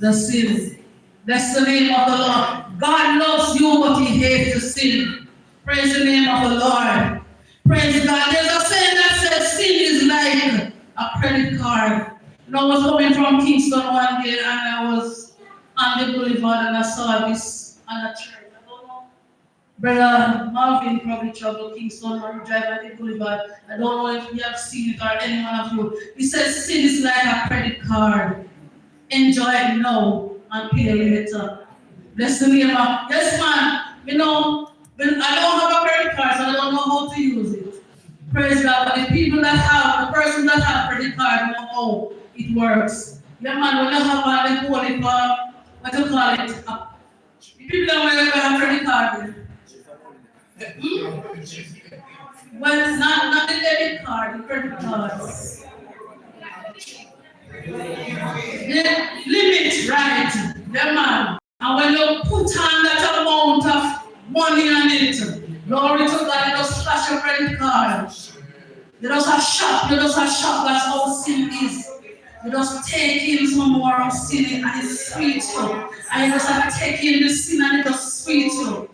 the sin. That's the name of the Lord. God loves you, but He hates the sin. Praise the name of the Lord. Praise God. There's a saying that says sin is like a credit card. You know, I was coming from Kingston one day and I was on the boulevard and I saw this on a church. I don't know. Brother Marvin probably traveled Kingston or drive at the boulevard. I don't know if you have seen it or any one of you. He says sin is like a credit card. Enjoy it now and pay later. Bless the name of, yes man, you know, I don't have a credit card, so I don't know how to use it. Praise God, but the person that have credit card know how it works. Yeah man, when you have they call it, what you call it? The people that have credit card. Well, it's not the debit card, the credit cards. The limit, right? Yeah man. And when you put on that amount of money on it, glory to God, you just flash your credit card. You just a shop, that's how sin is. You just take in some more of sin and it sweet you. And you just have to take in the sin and it just sweet you.